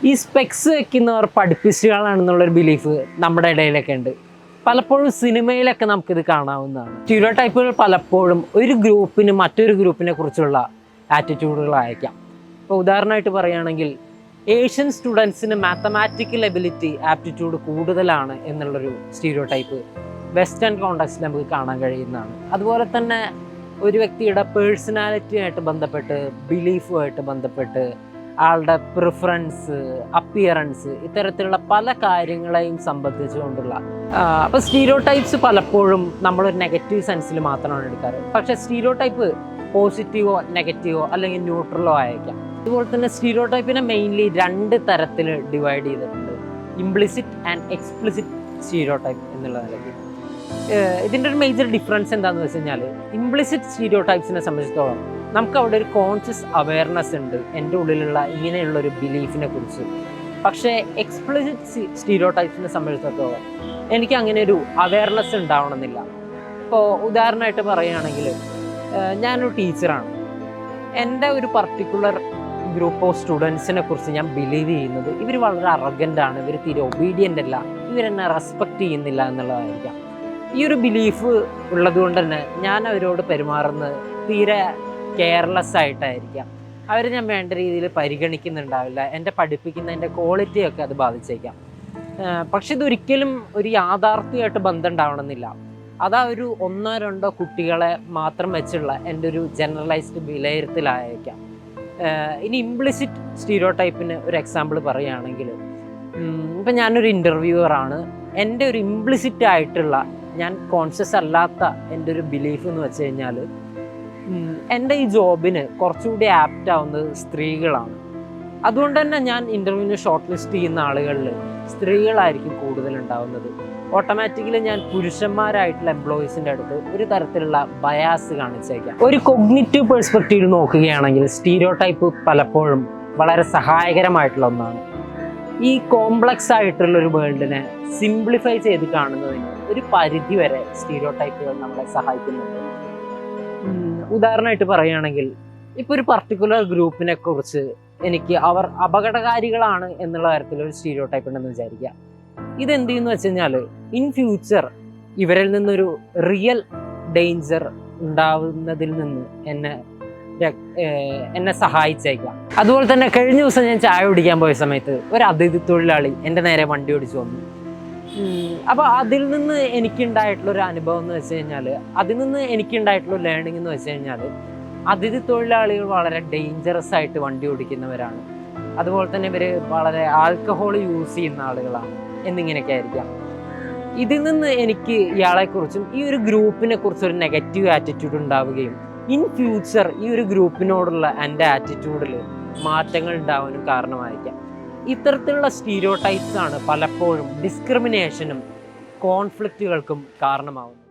ഈ specs വെക്കുന്നവർ പഠിപ്പിസ്റ്റുകളാണെന്നുള്ളൊരു belief നമ്മുടെ ഇടയിലൊക്കെ ഉണ്ട്. പലപ്പോഴും സിനിമയിലൊക്കെ നമുക്കിത് കാണാവുന്നതാണ്. സ്റ്റീരിയോടൈപ്പുകൾ പലപ്പോഴും ഒരു ഗ്രൂപ്പിന് മറ്റൊരു ഗ്രൂപ്പിനെ കുറിച്ചുള്ള ആറ്റിറ്റ്യൂഡുകളായിരിക്കാം. ഇപ്പോൾ ഉദാഹരണമായിട്ട് പറയുകയാണെങ്കിൽ ഏഷ്യൻ സ്റ്റുഡൻസിന് മാത്തമാറ്റിക്കൽ എബിലിറ്റി ആപ്റ്റിറ്റ്യൂഡ് കൂടുതലാണ് എന്നുള്ളൊരു സ്റ്റീരിയോടൈപ്പ് വെസ്റ്റേൺ കോണ്ടെക്സ്റ്റിൽ നമുക്ക് കാണാൻ കഴിയുന്നതാണ്. അതുപോലെ തന്നെ ഒരു വ്യക്തിയുടെ പേഴ്സണാലിറ്റിയായിട്ട് ബന്ധപ്പെട്ട്, ബിലീഫുമായിട്ട് ബന്ധപ്പെട്ട്, ആളുടെ പ്രിഫറൻസ്, അപ്പിയറൻസ്, ഇത്തരത്തിലുള്ള പല കാര്യങ്ങളെയും സംബന്ധിച്ചുകൊണ്ടുള്ള അപ്പോൾ സ്റ്റീരിയോടൈപ്സ് പലപ്പോഴും നമ്മളൊരു നെഗറ്റീവ് സെൻസിൽ മാത്രമാണ് എടുക്കാറ്. പക്ഷേ സ്റ്റീരിയോടൈപ്പ് പോസിറ്റീവോ നെഗറ്റീവോ അല്ലെങ്കിൽ ന്യൂട്രലോ ആയിരിക്കാം. അതുപോലെ തന്നെ സ്റ്റീരിയോടൈപ്പിനെ മെയിൻലി 2 തരത്തിൽ ഡിവൈഡ് ചെയ്തിട്ടുണ്ട്: ഇംപ്ലിസിറ്റ് ആൻഡ് എക്സ്പ്ലിസിറ്റ് സ്റ്റീരിയോടൈപ്പ് എന്നുള്ള നിലയ്ക്ക്. ഇതിൻ്റെ ഒരു മേജർ ഡിഫറൻസ് എന്താണെന്ന് വെച്ച് കഴിഞ്ഞാൽ, ഇംപ്ലിസിറ്റ് സ്റ്റീരിയോടൈപ്സിനെ സംബന്ധിച്ചിടത്തോളം നമുക്ക് അവിടെ ഒരു കോൺഷ്യസ് അവെയർനെസ് ഉണ്ട് എൻ്റെ ഉള്ളിലുള്ള ഇങ്ങനെയുള്ളൊരു ബിലീഫിനെ കുറിച്ച്. പക്ഷേ എക്സ്പ്ലിസിറ്റ് സ്റ്റീരിയോടൈപ്സിനെ സംബന്ധിച്ചിടത്തോളം എനിക്ക് അങ്ങനെ ഒരു അവെയർനെസ് ഉണ്ടാവണമെന്നില്ല. ഇപ്പോൾ ഉദാഹരണമായിട്ട് പറയുകയാണെങ്കിൽ, ഞാനൊരു ടീച്ചറാണ്. എൻ്റെ ഒരു പർട്ടിക്കുലർ ഗ്രൂപ്പ് ഓഫ് സ്റ്റുഡൻസിനെ കുറിച്ച് ഞാൻ ബിലീവ് ചെയ്യുന്നത് ഇവർ വളരെ അറഗൻ്റാണ്, ഇവർ തീരെ ഒബീഡിയൻ്റ് അല്ല, ഇവരെന്നെ റെസ്പെക്റ്റ് ചെയ്യുന്നില്ല എന്നുള്ളതായിരിക്കാം. ഈ ഒരു ബിലീഫ് ഉള്ളത് കൊണ്ട് തന്നെ ഞാൻ അവരോട് പെരുമാറുന്നത് തീരെ കെയർലെസ് ആയിട്ടായിരിക്കാം. അവർ ഞാൻ വേണ്ട രീതിയിൽ പരിഗണിക്കുന്നുണ്ടാവില്ല. എൻ്റെ പഠിപ്പിക്കുന്നതിൻ്റെ ക്വാളിറ്റിയൊക്കെ അത് ബാധിച്ചേക്കാം. പക്ഷെ ഇതൊരിക്കലും ഒരു യാഥാർത്ഥ്യമായിട്ട് ബന്ധം ഉണ്ടാവണമെന്നില്ല. അതാ ഒരു 1-2 കുട്ടികളെ മാത്രം വെച്ചുള്ള എൻ്റെ ഒരു ജനറലൈസ്ഡ് വിലയിരുത്തലായേക്കാം. ഇനി ഇംപ്ലിസിറ്റ് സ്റ്റീരിയോടൈപ്പിന് ഒരു എക്സാമ്പിൾ പറയുകയാണെങ്കിൽ, ഇപ്പം ഞാനൊരു ഇൻ്റർവ്യൂവറാണ്. എൻ്റെ ഒരു ഇംപ്ലിസിറ്റ് ആയിട്ടുള്ള, ഞാൻ കോൺഷ്യസ് അല്ലാത്ത എൻ്റെ ഒരു ബിലീഫ് എന്ന് വെച്ച് കഴിഞ്ഞാൽ, എൻ്റെ ഈ ജോബിന് കുറച്ചുകൂടി ആപ്റ്റ് ആവുന്നത് സ്ത്രീകളാണ്. അതുകൊണ്ട് തന്നെ ഞാൻ ഇൻ്റർവ്യൂവിന് ഷോർട്ട് ലിസ്റ്റ് ചെയ്യുന്ന ആളുകളിൽ സ്ത്രീകളായിരിക്കും കൂടുതലുണ്ടാവുന്നത്. ഓട്ടോമാറ്റിക്കലി ഞാൻ പുരുഷന്മാരായിട്ടുള്ള എംപ്ലോയീസിൻ്റെ അടുത്ത് ഒരു തരത്തിലുള്ള ബയാസ് കാണിച്ചേക്കാം. ഒരു കൊഗ്നിറ്റീവ് പെർസ്പെക്റ്റീവ് നോക്കുകയാണെങ്കിൽ സ്റ്റീരിയോടൈപ്പ് പലപ്പോഴും വളരെ സഹായകരമായിട്ടുള്ള ഒന്നാണ്. ഈ കോംപ്ലക്സ് ആയിട്ടുള്ളൊരു വേൾഡിനെ സിംപ്ലിഫൈ ചെയ്ത് കാണുന്നതിന് ഒരു പരിധി വരെ സ്റ്റീരിയോടൈപ്പുകൾ നമ്മളെ സഹായിക്കുന്നുണ്ട്. ഉദാഹരണമായിട്ട് പറയുകയാണെങ്കിൽ, ഇപ്പോൾ ഒരു പർട്ടിക്കുലർ ഗ്രൂപ്പിനെ കുറിച്ച് എനിക്ക് അവർ അപകടകാരികളാണ് എന്നുള്ള തരത്തിലൊരു സ്റ്റീരിയോടൈപ്പ് ഉണ്ടെന്ന് വിചാരിക്കുക. ഇതെന്ത് ചെയ്യുന്നു വെച്ച് കഴിഞ്ഞാൽ, ഇൻ ഫ്യൂച്ചർ ഇവരിൽ നിന്നൊരു റിയൽ ഡേഞ്ചർ ഉണ്ടാവുന്നതിൽ നിന്ന് എന്നെ സഹായിച്ചേക്കാം. അതുപോലെ തന്നെ കഴിഞ്ഞ ദിവസം ഞാൻ ചായ കുടിക്കാൻ പോയ സമയത്ത് ഒരു അതിഥി തൊഴിലാളി എൻ്റെ നേരെ വണ്ടി ഓടിച്ചു വന്നു. അപ്പോൾ അതിൽ നിന്ന് എനിക്കുണ്ടായിട്ടുള്ളൊരു അനുഭവം എന്ന് വെച്ച് കഴിഞ്ഞാൽ, അതിൽ നിന്ന് എനിക്കുണ്ടായിട്ടുള്ള ലേണിംഗ് എന്ന് വെച്ച് കഴിഞ്ഞാൽ, അതിഥി തൊഴിലാളികൾ വളരെ ഡേഞ്ചറസ് ആയിട്ട് വണ്ടി ഓടിക്കുന്നവരാണ്. അതുപോലെ തന്നെ ഇവർ വളരെ ആൽക്കഹോൾ യൂസ് ചെയ്യുന്ന ആളുകളാണ് എന്നിങ്ങനെയൊക്കെ ആയിരിക്കാം. ഇതിൽ നിന്ന് എനിക്ക് ഇയാളെക്കുറിച്ചും ഈ ഒരു ഗ്രൂപ്പിനെ കുറിച്ച് ഒരു നെഗറ്റീവ് ആറ്റിറ്റ്യൂഡ് ഉണ്ടാവുകയും ഇൻ ഫ്യൂച്ചർ ഈ ഒരു ഗ്രൂപ്പിനോടുള്ള എൻ്റെ ആറ്റിറ്റ്യൂഡിൽ മാറ്റങ്ങൾ ഉണ്ടാവാനും കാരണമായിരിക്കാം. ഇത്തരത്തിലുള്ള സ്റ്റീരിയോടൈപ്സ് ആണ് പലപ്പോഴും ഡിസ്ക്രിമിനേഷനും കോൺഫ്ലിക്റ്റുകൾക്കും കാരണമാവുന്നത്.